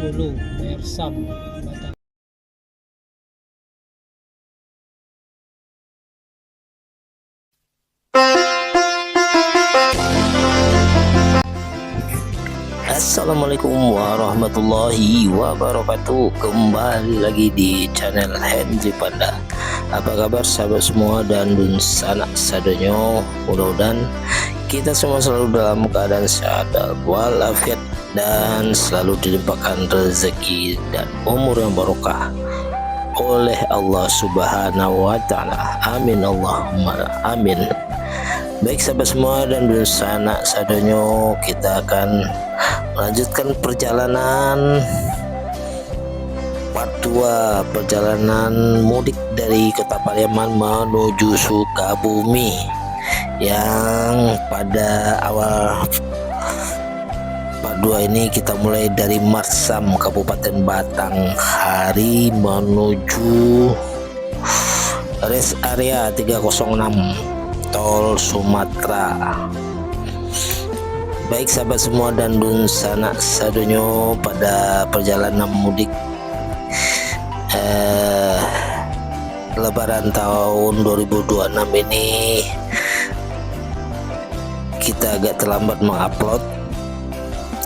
dulu bayar sum Batak. Assalamualaikum warahmatullahi wabarakatuh. Kembali lagi di channel Henry Panda. Apa kabar sahabat semua dan sanak sadonyo? Mudah-mudahan kita semua selalu dalam keadaan sehat walafiat dan selalu dilimpahkan rezeki dan umur yang barokah oleh Allah Subhanahu wa taala. Amin Allahumma amin. Baik sahabat semua dan sanak sadonyo, kita akan melanjutkan perjalanan part 2 perjalanan mudik dari Kota Pariaman menuju Sukabumi, yang pada awal part 2 ini kita mulai dari Marsam Kabupaten Batanghari menuju rest area 306 Tol Sumatera. Baik sahabat semua dan sanak sadonyo, pada perjalanan mudik Lebaran tahun 2026 ini kita agak terlambat mengupload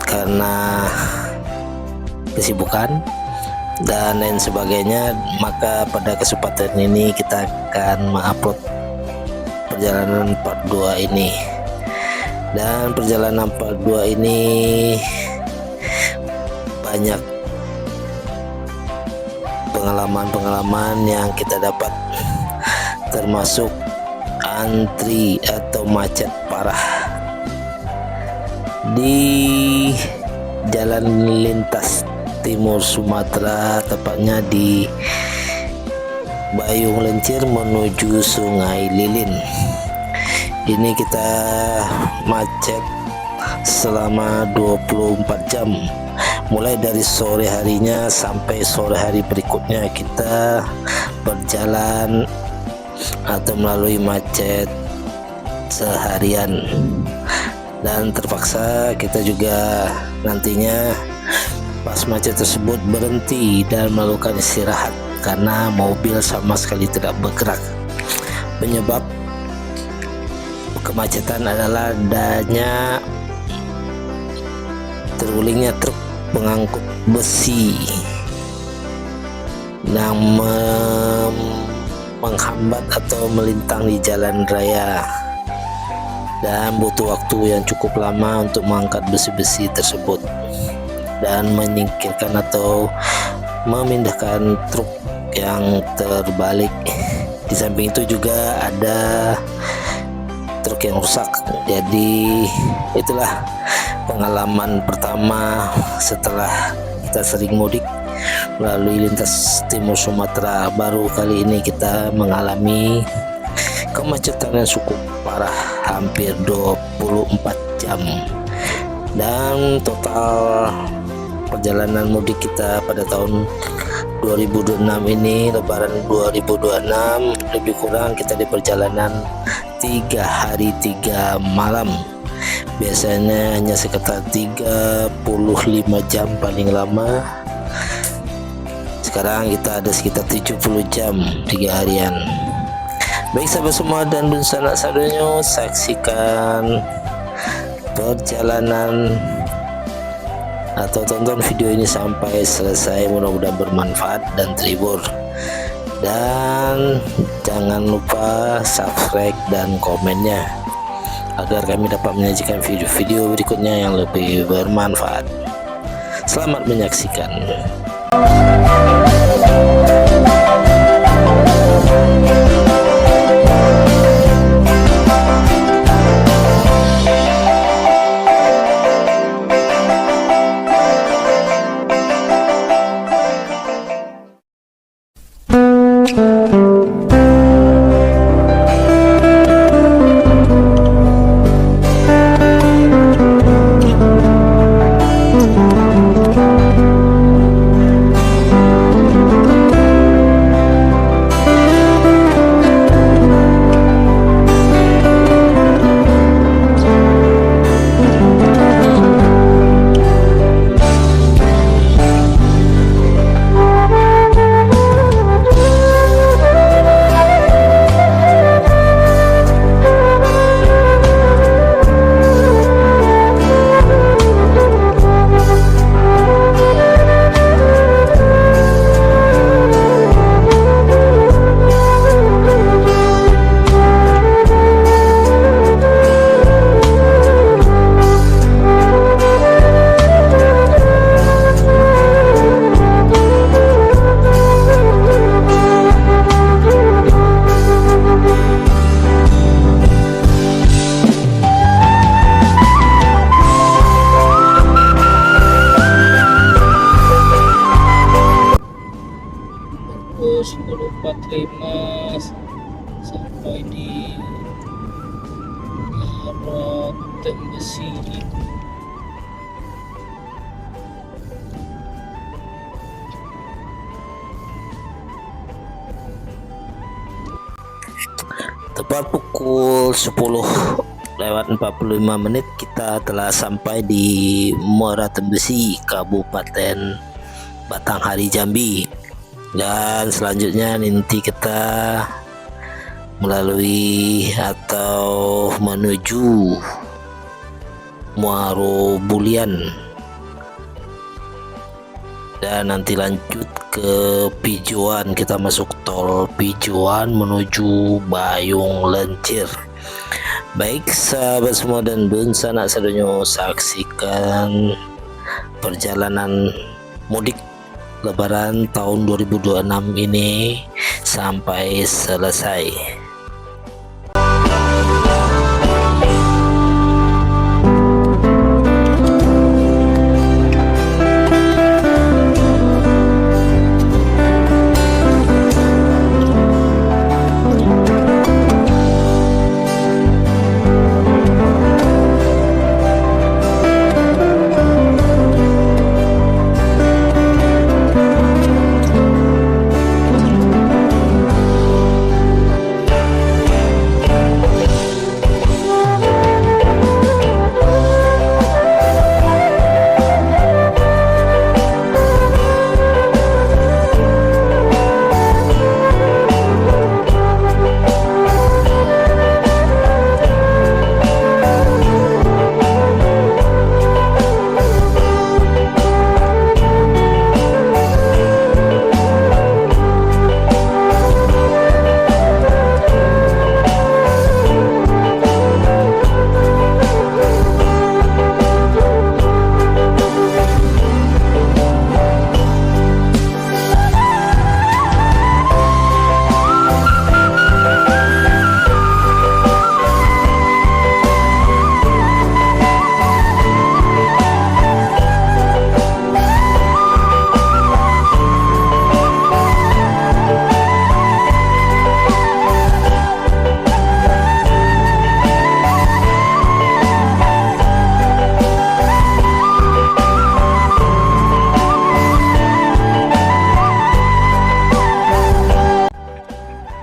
karena kesibukan dan lain sebagainya. Maka pada kesempatan ini kita akan mengupload perjalanan part 2 ini. Dan perjalanan part 2 ini banyak pengalaman-pengalaman yang kita dapat, termasuk antri atau macet parah di jalan lintas timur Sumatera, tepatnya di Bayung Lencir menuju Sungai Lilin. Ini kita macet selama 24 jam, mulai dari sore harinya sampai sore hari berikutnya kita berjalan atau melalui macet seharian. Dan terpaksa kita juga nantinya pas macet tersebut berhenti dan melakukan istirahat karena mobil sama sekali tidak bergerak. Penyebab kemacetan adalah adanya tergulingnya truk pengangkut besi yang menghambat atau melintang di jalan raya, dan butuh waktu yang cukup lama untuk mengangkat besi-besi tersebut dan menyingkirkan atau memindahkan truk yang terbalik. Di samping itu juga ada truk yang rusak. Jadi itulah pengalaman pertama setelah kita sering mudik melalui lintas timur Sumatera. Baru kali ini kita mengalami kemacetan yang cukup parah, hampir 24 jam. Dan total perjalanan mudik kita pada tahun 2026 ini, Lebaran 2026, lebih kurang kita di perjalanan 3 hari 3 malam. Biasanya hanya sekitar 35 jam paling lama. Sekarang kita ada sekitar 70 jam 3 harian. Baik sahabat semua dan sanak sadonyo, saksikan perjalanan atau tonton video ini sampai selesai, mudah-mudahan bermanfaat dan terhibur. Dan jangan lupa subscribe dan komennya agar kami dapat menyajikan video-video berikutnya yang lebih bermanfaat. Selamat menyaksikan. 10.45 sampai di arah Tembesi. Tepat pukul 10:45 kita telah sampai di Muara Tembesi, Kabupaten Batanghari, Jambi. Dan selanjutnya nanti kita melalui atau menuju Muaro Bulian dan nanti lanjut ke Pijuan. Kita masuk tol Pijuan menuju Bayung Lencir. Baik sahabat semua dan dun sanak sadonyo, saksikan perjalanan mudik Lebaran tahun 2026 ini sampai selesai.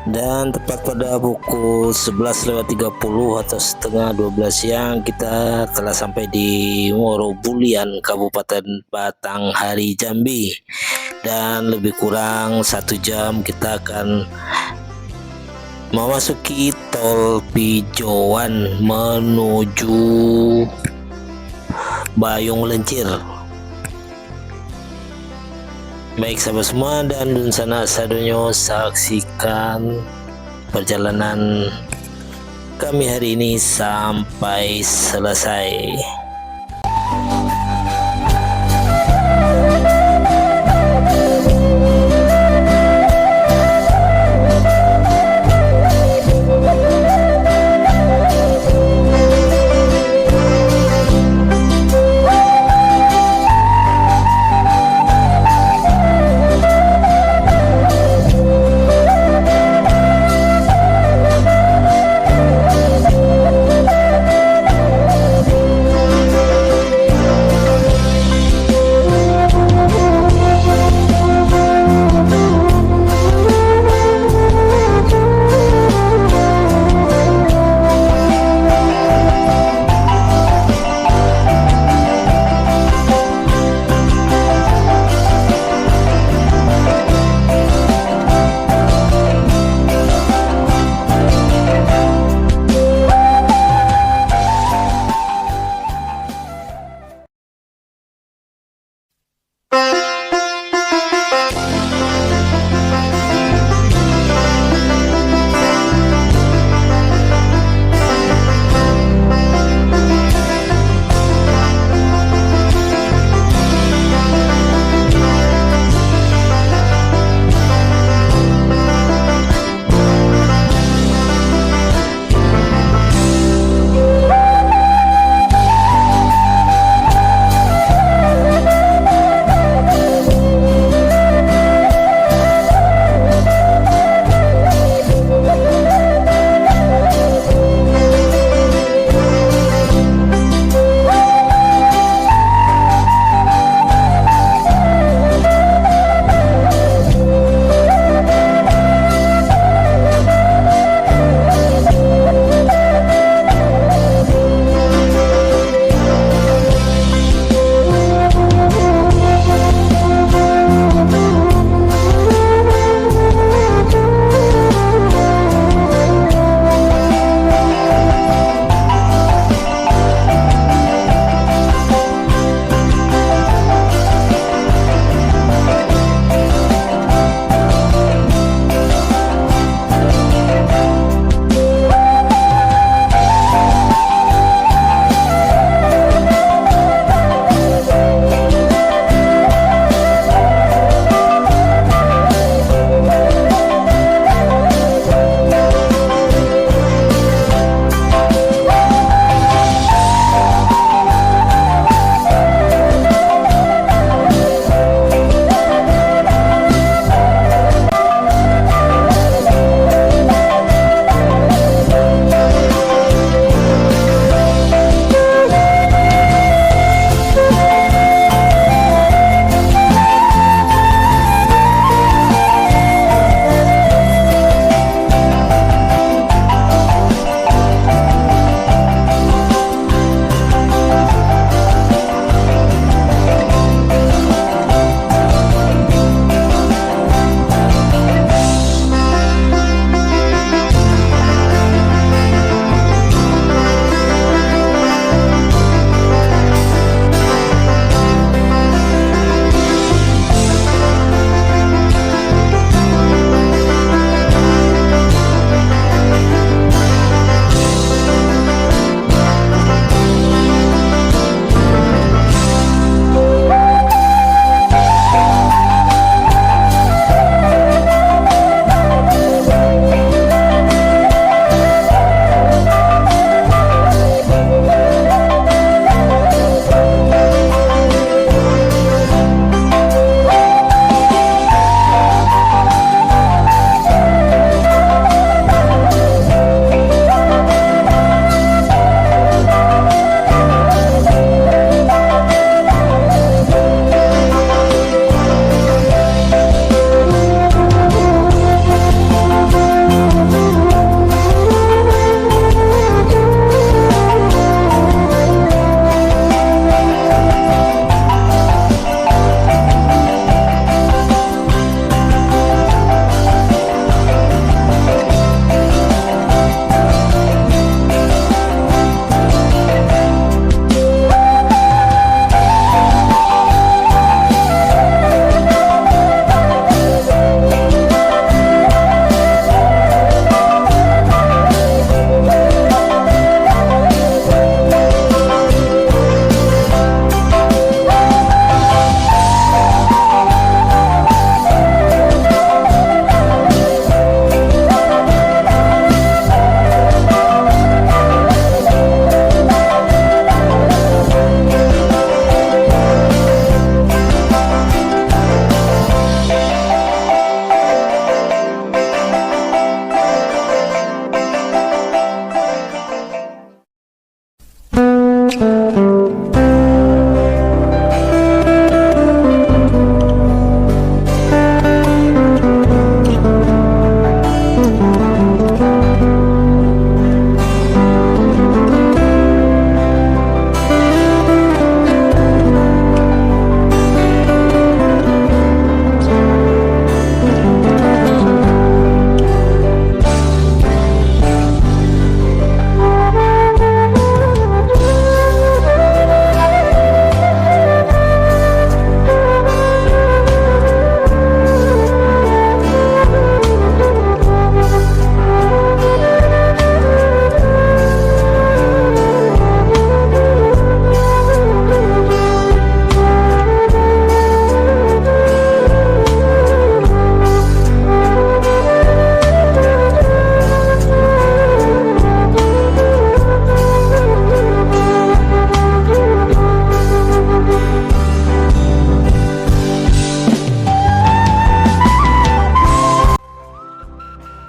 Dan tepat pada pukul 11:30 atau setengah 12 siang kita telah sampai di Muaro Bulian, Kabupaten Batanghari, Jambi. Dan lebih kurang 1 jam kita akan memasuki tol Pijuan menuju Bayung Lencir. Baik sahabat semua dan dun sanak sadonyo, saksikan perjalanan kami hari ini sampai selesai.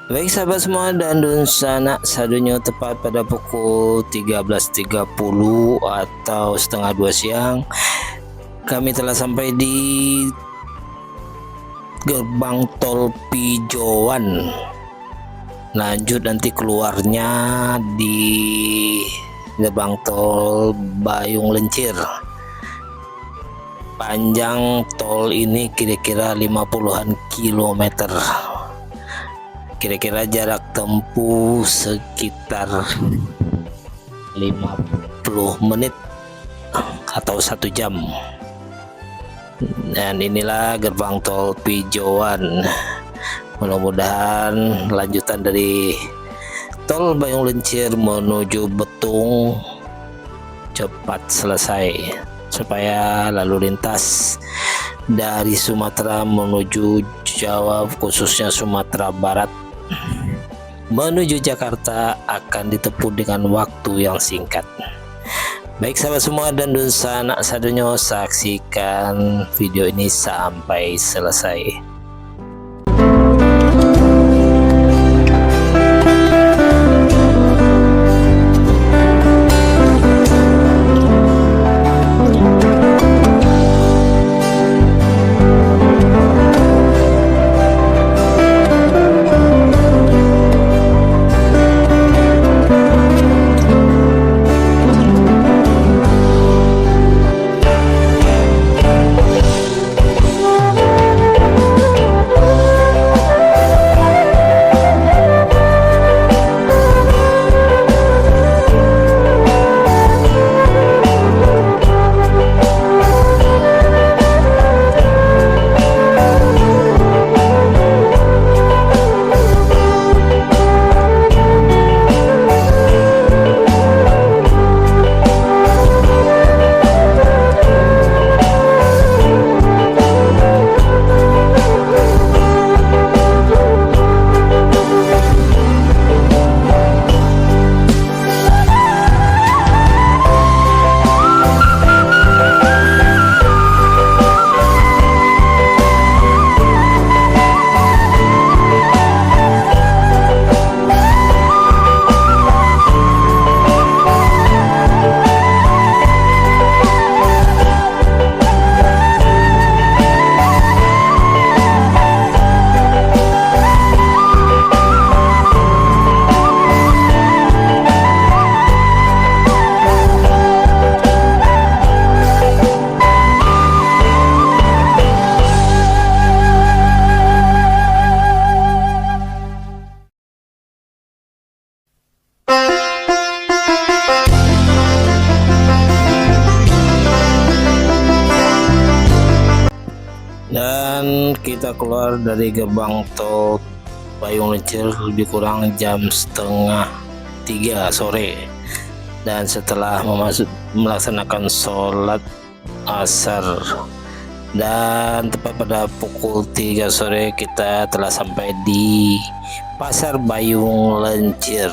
Baik sahabat semua dan sanak sadonyo, tepat pada pukul 13.30 atau setengah 2 siang kami telah sampai di gerbang tol Pijowan. Lanjut nanti keluarnya di gerbang tol Bayung Lencir. Panjang tol ini kira-kira 50-an kilometer. Kira-kira jarak tempuh sekitar 50 menit atau 1 jam. Dan inilah gerbang tol Pijowan. Mudah-mudahan lanjutan dari tol Bayung Lencir menuju Betung cepat selesai, supaya lalu lintas dari Sumatera menuju Jawa, khususnya Sumatera Barat, menuju Jakarta akan ditempuh dengan waktu yang singkat. Baik sahabat semua dan sanak sadonyo, saksikan video ini sampai selesai. Dan kita keluar dari gerbang tol Bayung Lencir lebih kurang jam setengah 3 sore, dan setelah melaksanakan sholat asar dan tepat pada pukul 3 sore kita telah sampai di Pasar Bayung Lencir.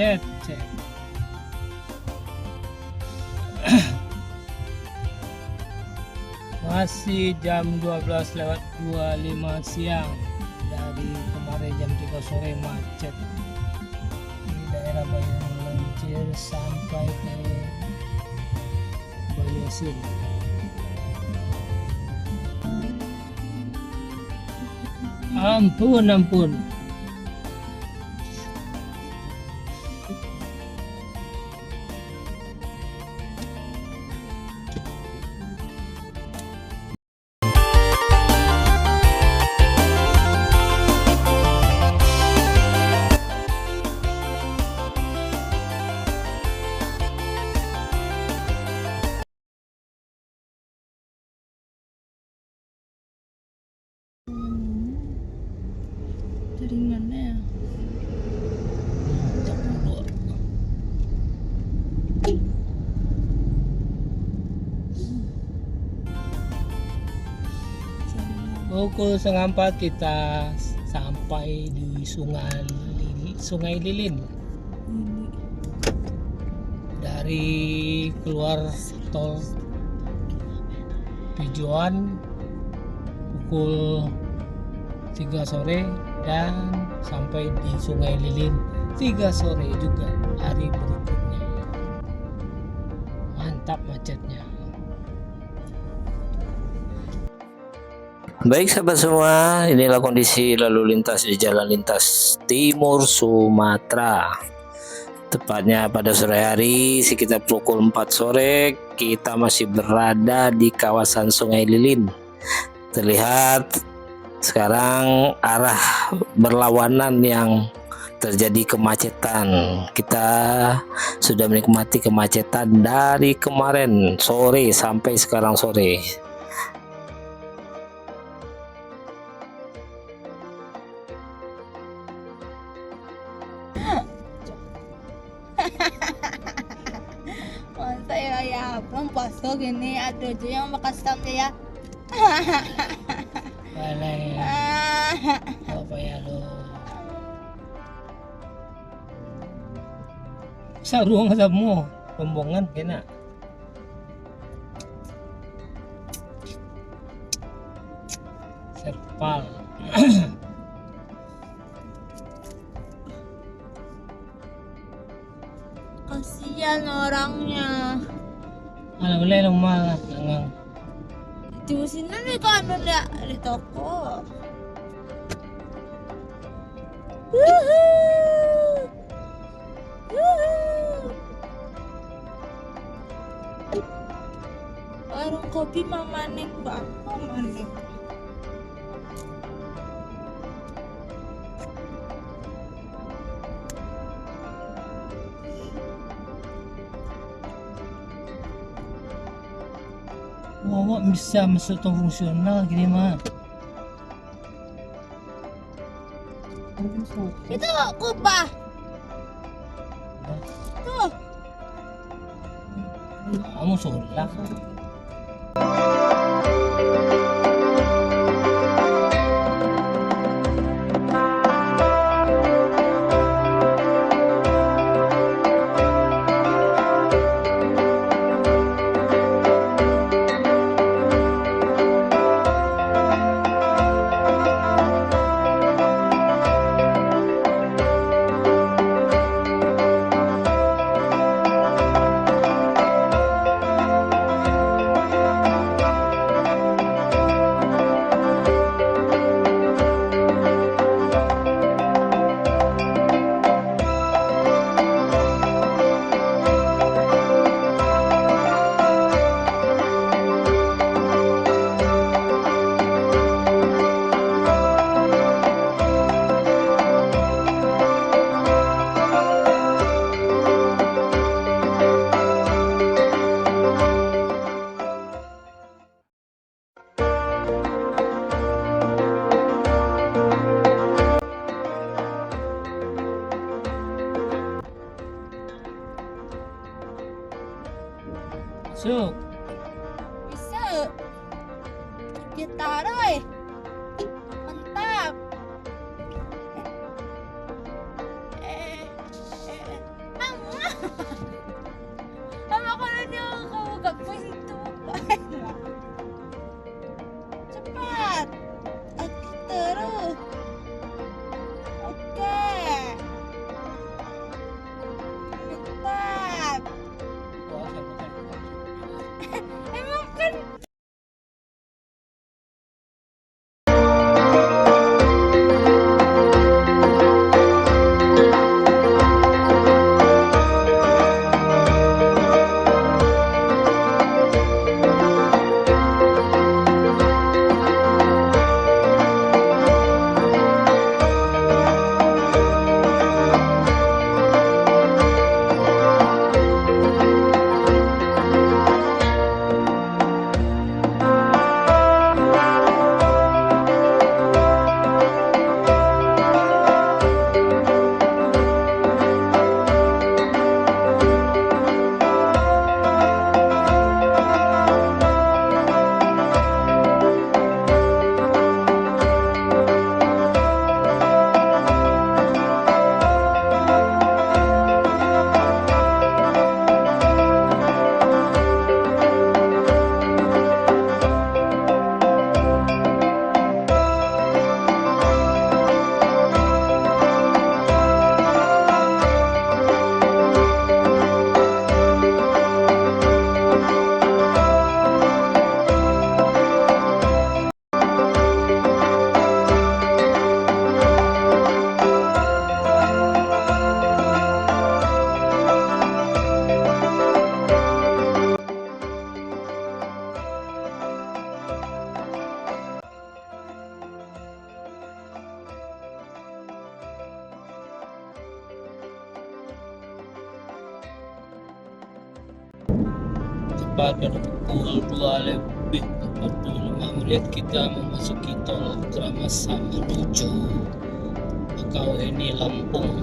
macet. Cek. Masih jam 12:25 siang. Dari kemarin jam 3 sore macet di daerah Bayung Lencir sampai ke Banyasin. Ampun. Jaringannya pukul 3:30 kita sampai di Sungai Lilin. Dari keluar tol tujuan pukul 3 sore dan sampai di Sungai Lilin 3 sore juga hari berikutnya. Mantap macetnya. Baik sahabat semua, inilah kondisi lalu lintas di jalan lintas Timur Sumatera. Tepatnya pada sore hari sekitar pukul 4 sore kita masih berada di kawasan Sungai Lilin. Terlihat sekarang arah berlawanan yang terjadi kemacetan. Kita sudah menikmati kemacetan dari kemarin sore sampai sekarang sore. masa ya belum pasok gini ada aja yang bekas ya. Balai apa ya lo? Sarung semua rombongan kena. Serpal. Kasihan orangnya. Ala boleh lumah langang. Di sini nih kan ada di toko. Warung kopi Mama Neng, Pak. Mama Neng. Wah, bisa masuk tuh fungsional gini mah. Itu kubah. Tuh. Kamu sulak. Masuk. Bisa. Kita roy. Mantap. tepat pada pukul 2 lebih 45 menit kita memasuki tol Kramasa menuju Bakauheni Lampung.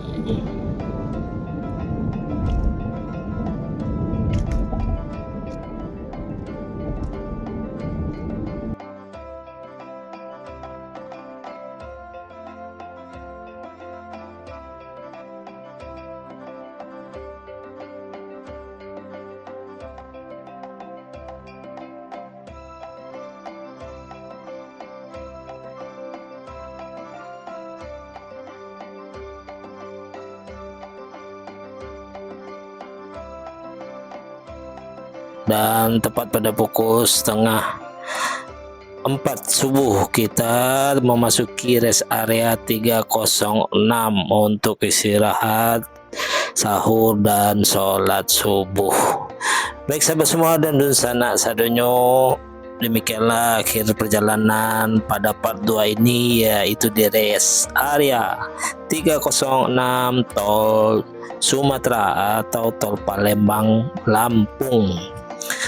Dan tepat pada pukul setengah 4 subuh kita memasuki rest area 306 untuk istirahat, sahur dan sholat subuh. Baik sahabat semua dan dun sanak sadonyo, demikianlah akhir perjalanan pada part 2 ini, yaitu di rest area 306 tol Sumatera atau tol Palembang Lampung.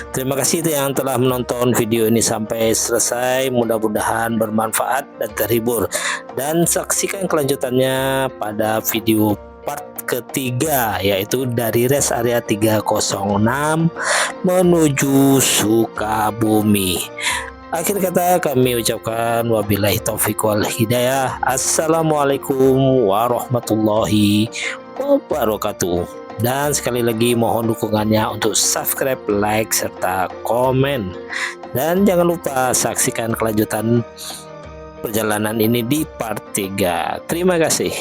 Terima kasih yang telah menonton video ini sampai selesai, mudah-mudahan bermanfaat dan terhibur, dan saksikan kelanjutannya pada video part ketiga, yaitu dari rest area 306 menuju Sukabumi. Akhir kata kami ucapkan wabillahi taufiq wal hidayah. Assalamualaikum warahmatullahi wabarakatuh. Dan sekali lagi mohon dukungannya untuk subscribe, like, serta komen. Dan jangan lupa saksikan kelanjutan perjalanan ini di part 3. Terima kasih.